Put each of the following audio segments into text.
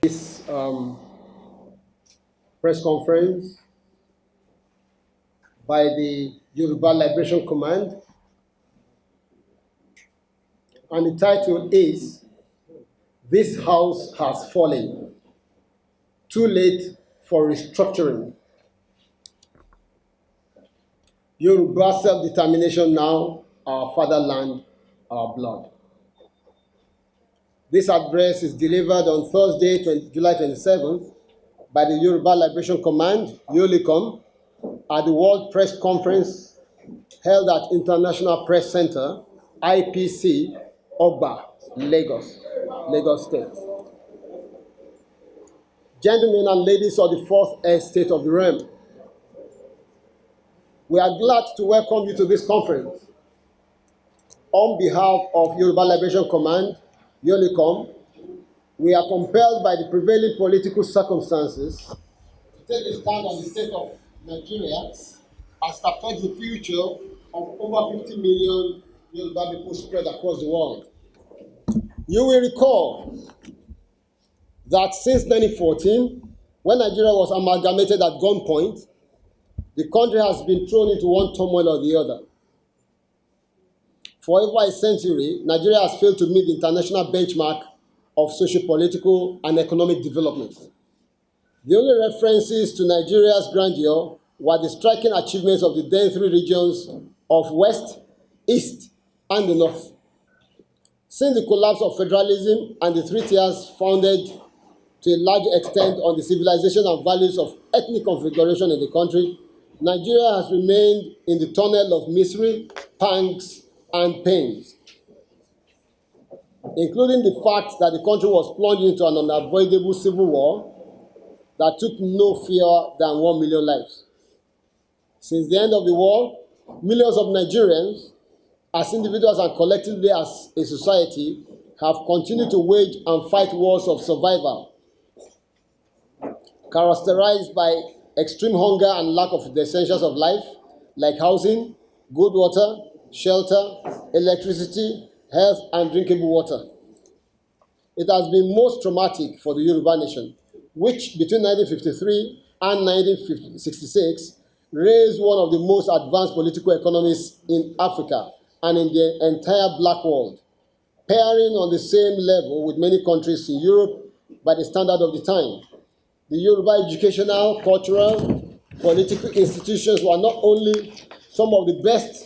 This press conference by the Yoruba Liberation Command, and the title is "This House Has Fallen, Too Late for Restructuring. Yoruba Self-Determination Now, Our Fatherland, Our Blood." This address is delivered on Thursday, July 27th, by the Yoruba Liberation Command, YOLICOM, at the World Press Conference held at International Press Center, IPC, Ogba, Lagos State. Gentlemen and ladies of the Fourth Estate of the Realm, we are glad to welcome you to this conference. On behalf of Yoruba Liberation Command, YOLICOM, we are compelled by the prevailing political circumstances to take a stand on the state of Nigeria as it affects the future of over 50 million Yoruba people spread across the world. You will recall that since 2014, when Nigeria was amalgamated at gunpoint, the country has been thrown into one turmoil or the other. For over a century, Nigeria has failed to meet the international benchmark of socio-political and economic development. The only references to Nigeria's grandeur were the striking achievements of the then three regions of West, East, and the North. Since the collapse of federalism and the three tiers founded to a large extent on the civilization and values of ethnic configuration in the country, Nigeria has remained in the tunnel of misery, pangs, and pains, including the fact that the country was plunged into an unavoidable civil war that took no fewer than 1 million lives. Since the end of the war, millions of Nigerians, as individuals and collectively as a society, have continued to wage and fight wars of survival, characterized by extreme hunger and lack of the essentials of life, like housing, good water, shelter, electricity, health, and drinkable water. It has been most traumatic for the Yoruba nation, which between 1953 and 1966 raised one of the most advanced political economies in Africa and in the entire black world, pairing on the same level with many countries in Europe by the standard of the time. The Yoruba educational, cultural, political institutions were not only some of the best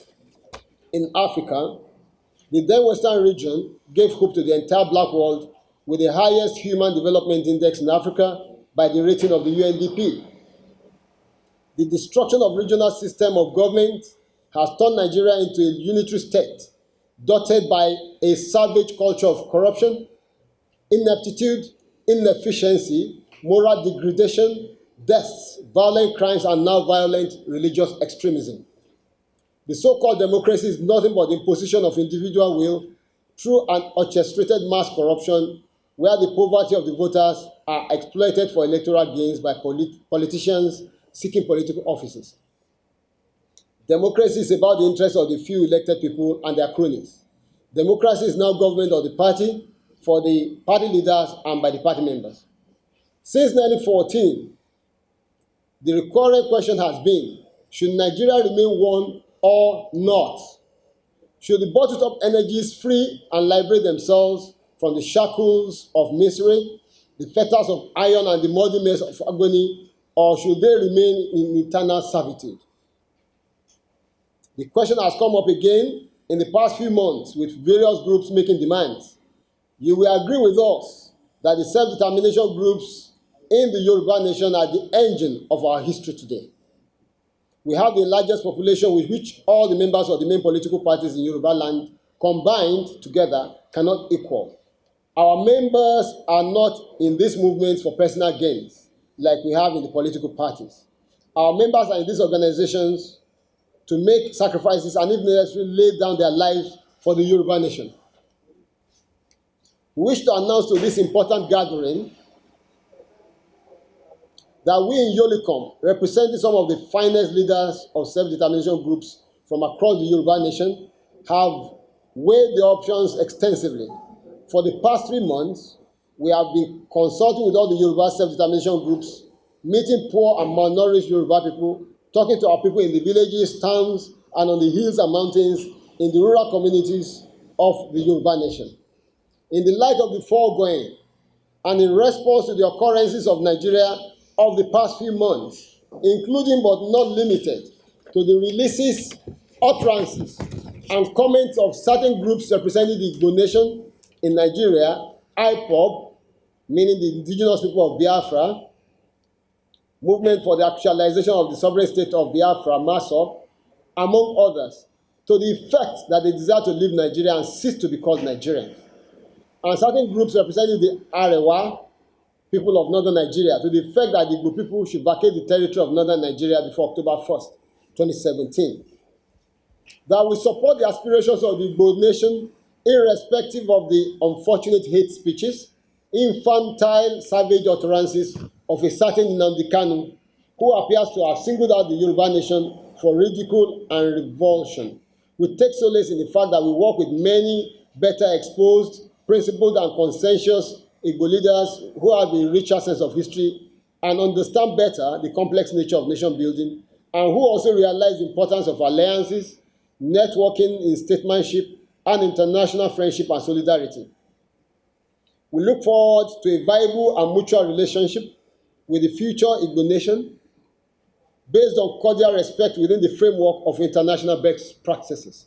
in Africa. The then Western region gave hope to the entire black world with the highest human development index in Africa by the rating of the UNDP. The destruction of regional system of government has turned Nigeria into a unitary state, dotted by a savage culture of corruption, ineptitude, inefficiency, moral degradation, deaths, violent crimes, and now violent religious extremism. The so-called democracy is nothing but the imposition of individual will through an orchestrated mass corruption where the poverty of the voters are exploited for electoral gains by politicians seeking political offices. Democracy is about the interests of the few elected people and their cronies. Democracy is now government of the party, for the party leaders and by the party members. Since 1914, the recurrent question has been, should Nigeria remain one or not? Should the bottled-up energies free and liberate themselves from the shackles of misery, the fetters of iron, and the muddy maze of agony, or should they remain in eternal servitude? The question has come up again in the past few months with various groups making demands. You will agree with us that the self-determination groups in the Yoruba nation are the engine of our history today. We have the largest population with which all the members of the main political parties in Yoruba land combined together cannot equal. Our members are not in these movements for personal gains, like we have in the political parties. Our members are in these organizations to make sacrifices and, if necessary, lay down their lives for the Yoruba nation. We wish to announce to this important gathering that we in YOLICOM, representing some of the finest leaders of self-determination groups from across the Yoruba nation, have weighed the options extensively. For the past 3 months, We have been consulting with all the Yoruba self-determination groups, meeting poor and malnourished Yoruba people, talking to our people in the villages, towns, and on the hills and mountains, in the rural communities of the Yoruba nation. In the light of the foregoing, and in response to the occurrences of Nigeria of the past few months, including but not limited to the releases, utterances, and comments of certain groups representing the Igbo nation in Nigeria, IPOB, meaning the indigenous people of Biafra, Movement for the Actualization of the Sovereign State of Biafra, MASOB, among others, to the effect that they desire to leave Nigeria and cease to be called Nigerians. And certain groups representing the Arewa, people of northern Nigeria, to the effect that the Igbo people should vacate the territory of northern Nigeria before October 1st, 2017. That we support the aspirations of the Igbo nation irrespective of the unfortunate hate speeches, infantile, savage utterances of a certain Nnamdi Kanu, who appears to have singled out the Yoruba nation for ridicule and revulsion. We take solace in the fact that we work with many better exposed, principled, and conscientious Igbo leaders who have a richer sense of history and understand better the complex nature of nation building, and who also realize the importance of alliances, networking in statesmanship, and international friendship and solidarity. We look forward to a viable and mutual relationship with the future Igbo nation based on cordial respect within the framework of international best practices.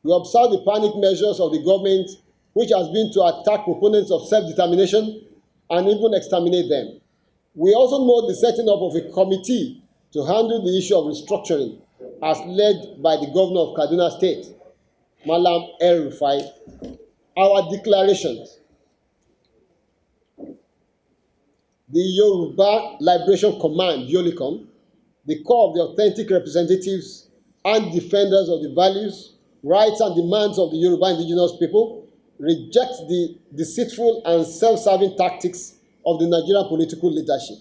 We observe the panic measures of the government, which has been to attack proponents of self-determination and even exterminate them. We also note the setting up of a committee to handle the issue of restructuring, as led by the governor of Kaduna State, Malam El-Rufai. Our declarations. The Yoruba Liberation Command, YOLICOM, the core of the authentic representatives and defenders of the values, rights, and demands of the Yoruba indigenous people, rejects the deceitful and self-serving tactics of the Nigerian political leadership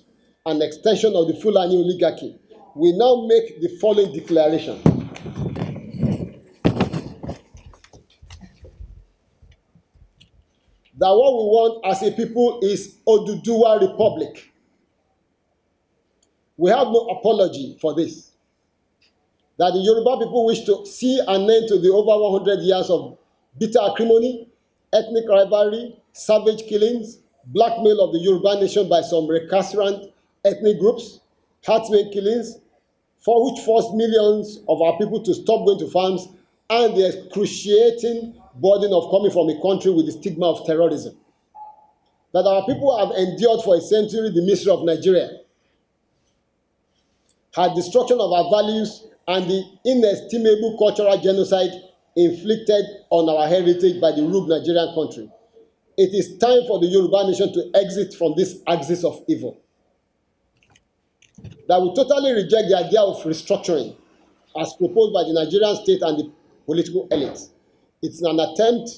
and extension of the Fulani oligarchy. We now make the following declaration. That what we want as a people is Oduduwa Republic. We have no apology for this. That the Yoruba people wish to see an end to the over 100 years of bitter acrimony, ethnic rivalry, savage killings, blackmail of the Yoruba nation by some recalcitrant ethnic groups, herdsmen killings, for which forced millions of our people to stop going to farms, and the excruciating burden of coming from a country with the stigma of terrorism. That our people have endured for a century the misery of Nigeria, had destruction of our values, and the inestimable cultural genocide inflicted on our heritage by the rude Nigerian country. It is time for the Yoruba nation to exit from this axis of evil. That we totally reject the idea of restructuring as proposed by the Nigerian state and the political elites. It's an attempt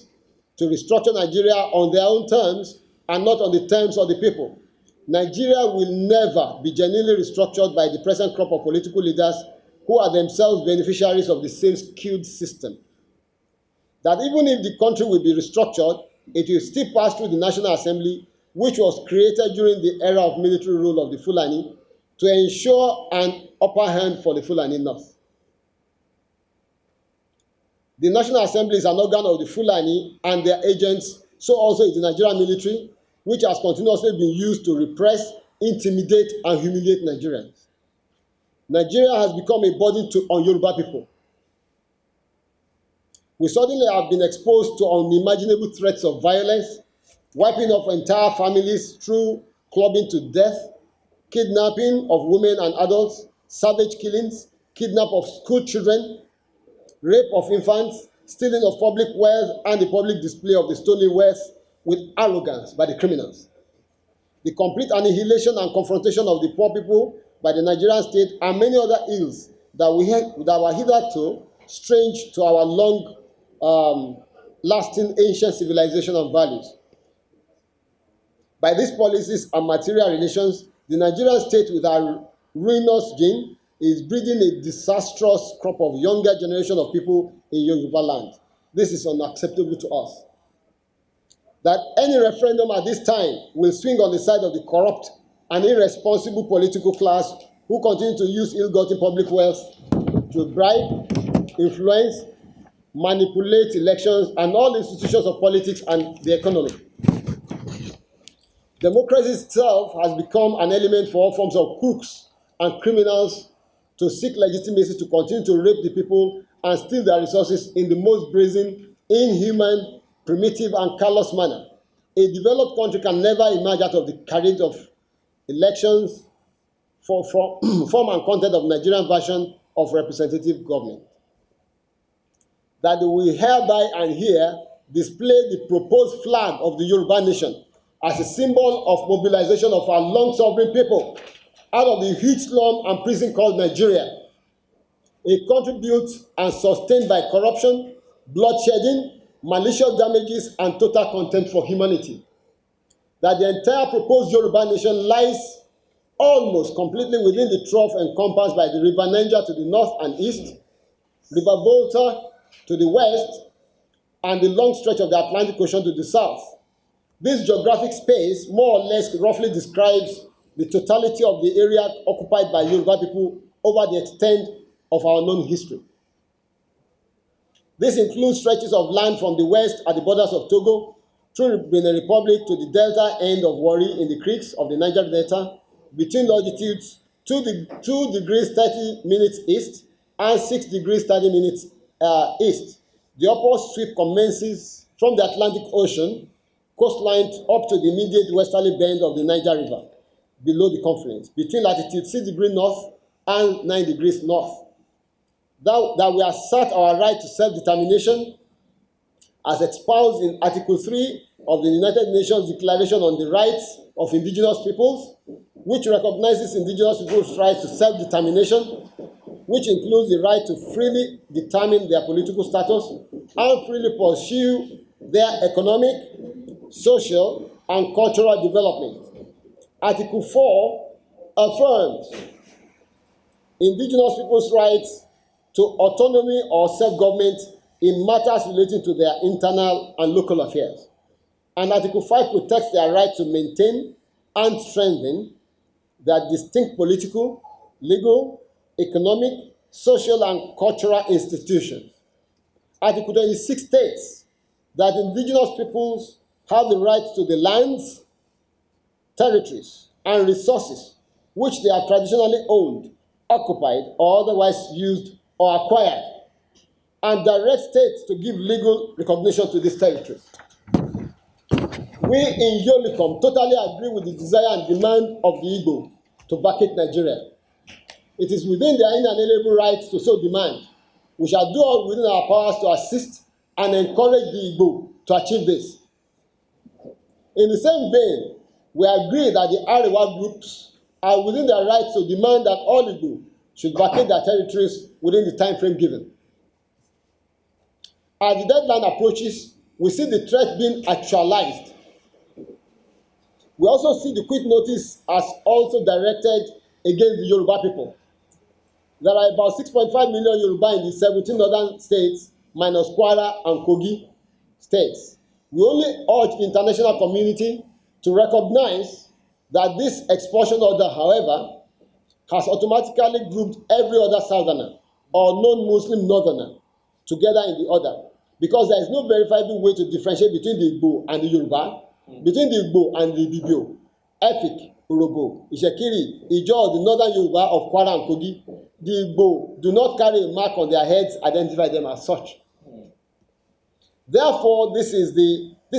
to restructure Nigeria on their own terms and not on the terms of the people. Nigeria will never be genuinely restructured by the present crop of political leaders who are themselves beneficiaries of the same skewed system. That even if the country will be restructured, it will still pass through the National Assembly, which was created during the era of military rule of the Fulani, to ensure an upper hand for the Fulani North. The National Assembly is an organ of the Fulani and their agents, so also is the Nigerian military, which has continuously been used to repress, intimidate, and humiliate Nigerians. Nigeria has become a burden on Yoruba people. We suddenly have been exposed to unimaginable threats of violence, wiping off entire families through clubbing to death, kidnapping of women and adults, savage killings, kidnap of school children, rape of infants, stealing of public wealth, and the public display of the stolen wealth with arrogance by the criminals. The complete annihilation and confrontation of the poor people by the Nigerian state and many other ills that were hitherto strange to our long-lasting ancient civilization and values. By these policies and material relations, the Nigerian state with our ruinous gene is breeding a disastrous crop of younger generation of people in Yoruba land. This is unacceptable to us. that any referendum at this time will swing on the side of the corrupt and irresponsible political class who continue to use ill-gotten public wealth to bribe, influence, manipulate elections and all institutions of politics and the economy. Democracy itself has become an element for all forms of crooks and criminals to seek legitimacy to continue to rape the people and steal their resources in the most brazen, inhuman, primitive, and callous manner. A developed country can never emerge out of the carriage of elections for form and content of Nigerian version of representative government. That we hereby and here display the proposed flag of the Yoruba nation as a symbol of mobilization of our long-suffering people out of the huge slum and prison called Nigeria, a country built and sustained by corruption, bloodshedding, malicious damages, and total contempt for humanity. That the entire proposed Yoruba nation lies almost completely within the trough encompassed by the River Niger to the north and east, River Volta to the west, and the long stretch of the Atlantic Ocean to the south. This geographic space more or less roughly describes the totality of the area occupied by Yoruba people over the extent of our known history. This includes stretches of land from the west at the borders of Togo, through Benin Republic to the delta end of Warri in the creeks of the Niger Delta, between longitudes 2 degrees 30 minutes east and 6 degrees 30 minutes east. The upward sweep commences from the Atlantic Ocean coastline up to the immediate westerly bend of the Niger River, below the confluence, between latitude 6 degrees north and 9 degrees north. That we assert our right to self-determination as espoused in Article 3 of the United Nations Declaration on the Rights of Indigenous Peoples, which recognizes indigenous peoples' right to self-determination, which includes the right to freely determine their political status and freely pursue their economic, social, and cultural development. Article 4 affirms indigenous peoples' rights to autonomy or self-government in matters relating to their internal and local affairs. And Article 5 protects their right to maintain and strengthen their distinct political, legal, economic, social, and cultural institutions. Article 26 states that indigenous peoples have the right to the lands, territories, and resources which they have traditionally owned, occupied, or otherwise used or acquired, and direct states to give legal recognition to these territories. We in YOLICOM totally agree with the desire and demand of the Igbo to vacate Nigeria. It is within their inalienable rights to so demand. We shall do all within our powers to assist and encourage the Igbo to achieve this. In the same vein, we agree that the Arewa groups are within their rights to demand that all Igbo should vacate their territories within the time frame given. As the deadline approaches, we see the threat being actualized. We also see the quit notice as also directed against the Yoruba people. There are about 6.5 million Yoruba in the 17 northern states, minus Kwara and Kogi states. We only urge the international community to recognize that this expulsion order, however, has automatically grouped every other southerner or non-Muslim northerner together in the order, because there is no verifiable way to differentiate between the Igbo and the Yoruba, between the Igbo and the Bibio, Efik, Urobo, Ishekiri, Ijo, the northern Yoruba of Kwara and Kogi. The Igbo do not carry a mark on their heads, identify them as such. Therefore, this is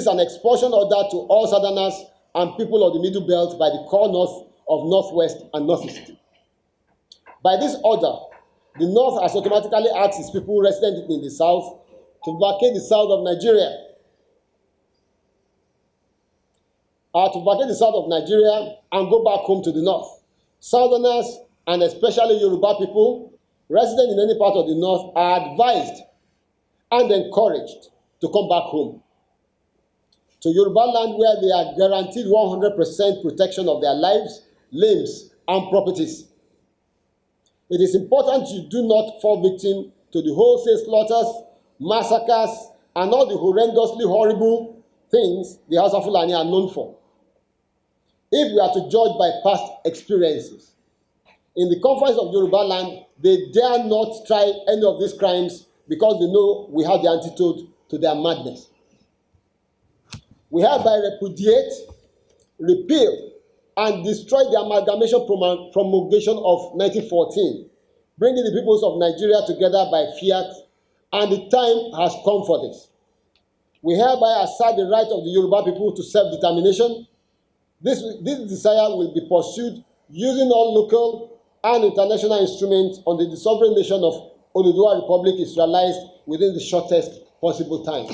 an expulsion order to all southerners and people of the Middle Belt by the core north of Northwest and Northeast. By this order, the North has automatically asked its people resident in the South to vacate the south of Nigeria. To vacate the south of Nigeria and go back home to the North. Southerners, and especially Yoruba people resident in any part of the North, are advised and encouraged to come back home to Yoruba land, where they are guaranteed 100% protection of their lives, limbs, and properties. It is important you do not fall victim to the wholesale slaughters, massacres, and all the horrendously horrible things the Hausa Fulani are known for. If we are to judge by past experiences, in the confines of Yoruba land, they dare not try any of these crimes because they know we have the antidote to their madness. We hereby repudiate, repeal, and destroy the amalgamation promulgation of 1914, bringing the peoples of Nigeria together by fiat, and the time has come for this. We hereby assert the right of the Yoruba people to self-determination. This desire will be pursued using all local and international instruments until the sovereign nation of Oduduwa Republic is realized within the shortest possible time.